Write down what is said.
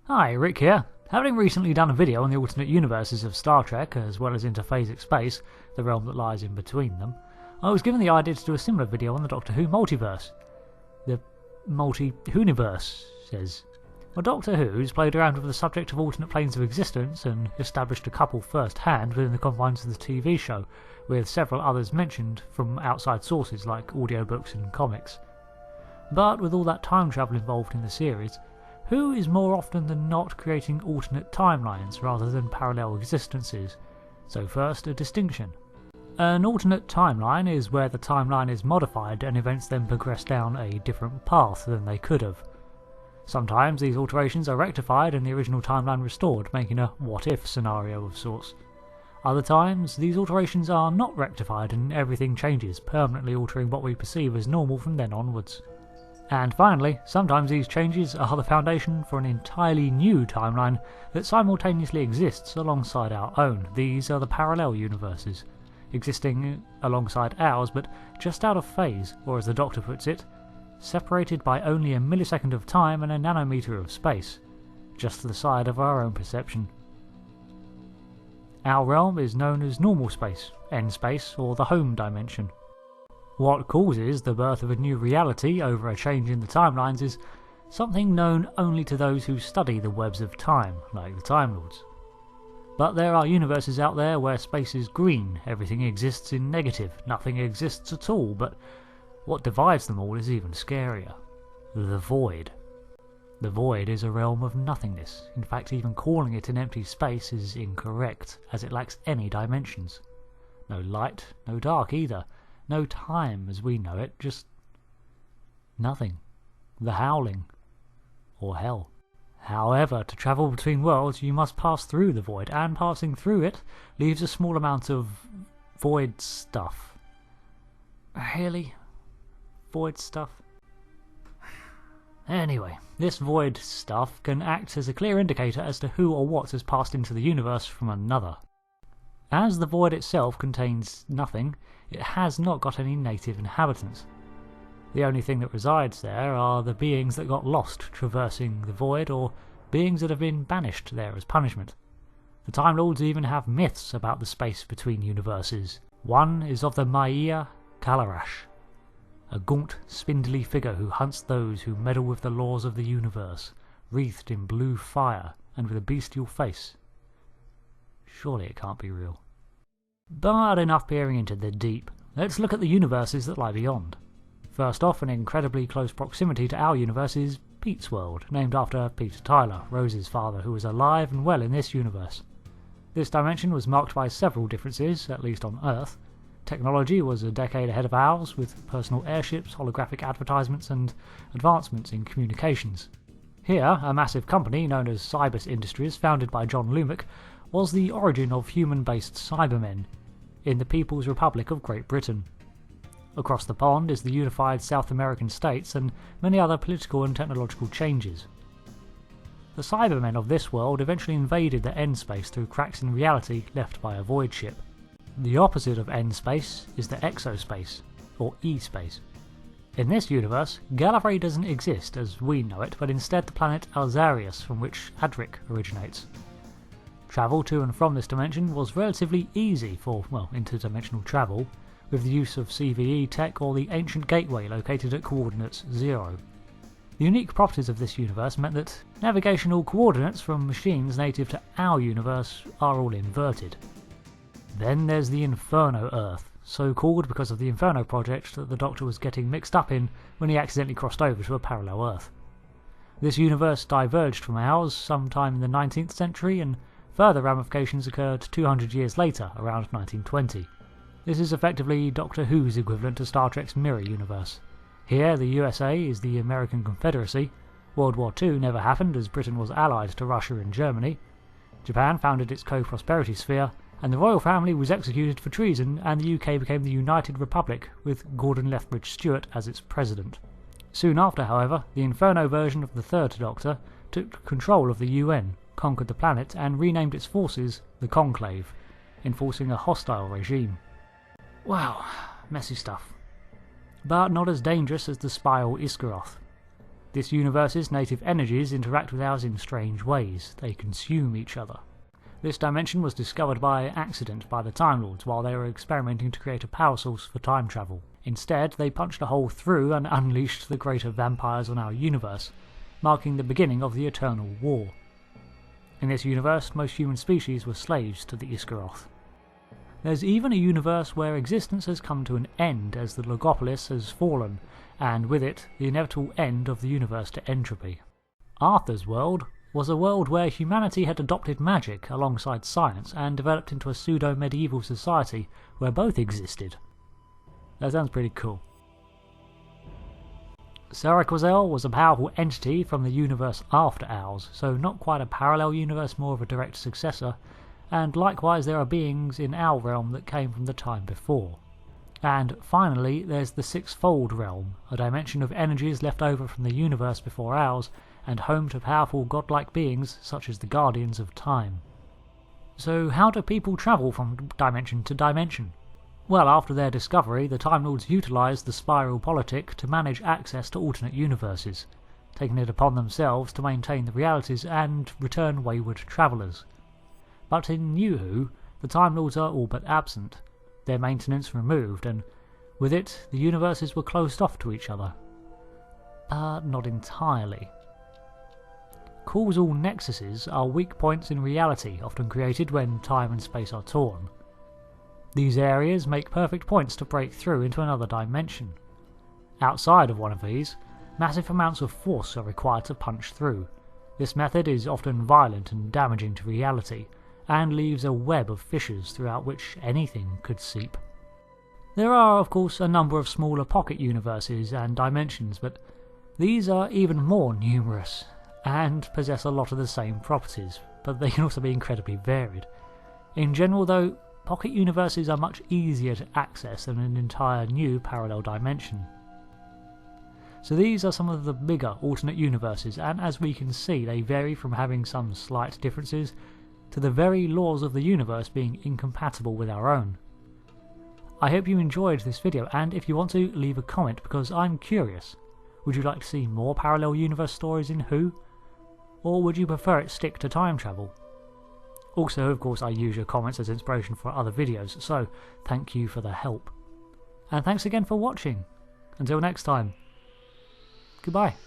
Hi, Rick here. Having recently done a video on the alternate universes of Star Trek, as well as interphasic space, the realm that lies in between them, I was given the idea to do a similar video on the Doctor Who multiverse. The multi-Whoniverse says. Well, Doctor Who's played around with the subject of alternate planes of existence and established a couple first-hand within the confines of the TV show, with several others mentioned from outside sources like audiobooks and comics. But with all that time travel involved in the series, Who is more often than not creating alternate timelines rather than parallel existences? So first, a distinction. An alternate timeline is where the timeline is modified and events then progress down a different path than they could have. Sometimes these alterations are rectified and the original timeline restored, making a what-if scenario of sorts. Other times, these alterations are not rectified and everything changes, permanently altering what we perceive as normal from then onwards. And finally, sometimes these changes are the foundation for an entirely new timeline that simultaneously exists alongside our own. These are the parallel universes, existing alongside ours but just out of phase, or as the Doctor puts it, separated by only a millisecond of time and a nanometer of space, just to the side of our own perception. Our realm is known as normal space, end space, or the home dimension. What causes the birth of a new reality over a change in the timelines is something known only to those who study the webs of time, like the Time Lords. But there are universes out there where space is green, everything exists in negative, nothing exists at all, but what divides them all is even scarier. The Void. The Void is a realm of nothingness. In fact, even calling it an empty space is incorrect, as it lacks any dimensions. No light, no dark either. No time as we know it, just nothing. The Howling. Or hell. However, to travel between worlds you must pass through the Void, and passing through it leaves a small amount of void stuff. Really? Void stuff? Anyway, this void stuff can act as a clear indicator as to who or what has passed into the universe from another. As the Void itself contains nothing, it has not got any native inhabitants. The only thing that resides there are the beings that got lost traversing the Void, or beings that have been banished there as punishment. The Time Lords even have myths about the space between universes. One is of the Maia Kalarash, a gaunt, spindly figure who hunts those who meddle with the laws of the universe, wreathed in blue fire and with a bestial face. Surely it can't be real. But enough peering into the deep. Let's look at the universes that lie beyond. First off, in incredibly close proximity to our universe is Pete's World, named after Peter Tyler, Rose's father, who was alive and well in this universe. This dimension was marked by several differences, at least on Earth. Technology was a decade ahead of ours, with personal airships, holographic advertisements, and advancements in communications. Here, a massive company known as Cybus Industries, founded by John Lumick, was the origin of human-based Cybermen in the People's Republic of Great Britain. Across the pond is the unified South American states and many other political and technological changes. The Cybermen of this world eventually invaded the End Space through cracks in reality left by a void ship. The opposite of End Space is the Exospace, or E-Space. In this universe, Gallifrey doesn't exist as we know it, but instead the planet Alzarius, from which Adric originates. Travel to and from this dimension was relatively easy for, interdimensional travel, with the use of CVE tech or the ancient gateway located at coordinates 0. The unique properties of this universe meant that navigational coordinates from machines native to our universe are all inverted. Then there's the Inferno Earth, so called because of the Inferno project that the Doctor was getting mixed up in when he accidentally crossed over to a parallel Earth. This universe diverged from ours sometime in the 19th century, and further ramifications occurred 200 years later, around 1920. This is effectively Doctor Who's equivalent to Star Trek's Mirror Universe. Here, the USA is the American Confederacy. World War II never happened as Britain was allied to Russia and Germany. Japan founded its co-prosperity sphere, and the royal family was executed for treason, and the UK became the United Republic, with Gordon Lethbridge Stewart as its president. Soon after, however, the Inferno version of the Third Doctor took control of the UN, conquered the planet, and renamed its forces the Conclave, enforcing a hostile regime. Wow, messy stuff. But not as dangerous as the Spiral Iskaroth. This universe's native energies interact with ours in strange ways. They consume each other. This dimension was discovered by accident by the Time Lords while they were experimenting to create a power source for time travel. Instead, they punched a hole through and unleashed the greater vampires on our universe, marking the beginning of the Eternal War. In this universe, most human species were slaves to the Iskaroth. There's even a universe where existence has come to an end as the Logopolis has fallen, and with it, the inevitable end of the universe to entropy. Arthur's world was a world where humanity had adopted magic alongside science and developed into a pseudo-medieval society where both existed. That sounds pretty cool. Saraquazel was a powerful entity from the universe after ours, so not quite a parallel universe, more of a direct successor, and likewise there are beings in our realm that came from the time before. And finally there's the Sixfold Realm, a dimension of energies left over from the universe before ours, and home to powerful godlike beings such as the Guardians of Time. So how do people travel from dimension to dimension? Well, after their discovery, the Time Lords utilised the spiral politic to manage access to alternate universes, taking it upon themselves to maintain the realities and return wayward travellers. But in New Who, the Time Lords are all but absent, their maintenance removed, and with it, the universes were closed off to each other. But not entirely. Causal nexuses are weak points in reality, often created when time and space are torn. These areas make perfect points to break through into another dimension. Outside of one of these, massive amounts of force are required to punch through. This method is often violent and damaging to reality, and leaves a web of fissures throughout which anything could seep. There are, of course, a number of smaller pocket universes and dimensions, but these are even more numerous, and possess a lot of the same properties, but they can also be incredibly varied. In general though, pocket universes are much easier to access than an entire new parallel dimension. So these are some of the bigger alternate universes, and as we can see they vary from having some slight differences to the very laws of the universe being incompatible with our own. I hope you enjoyed this video, and if you want to, leave a comment because I'm curious. Would you like to see more parallel universe stories in Who? Or would you prefer it stick to time travel? Also, of course, I use your comments as inspiration for other videos, so thank you for the help. And thanks again for watching. Until next time, goodbye.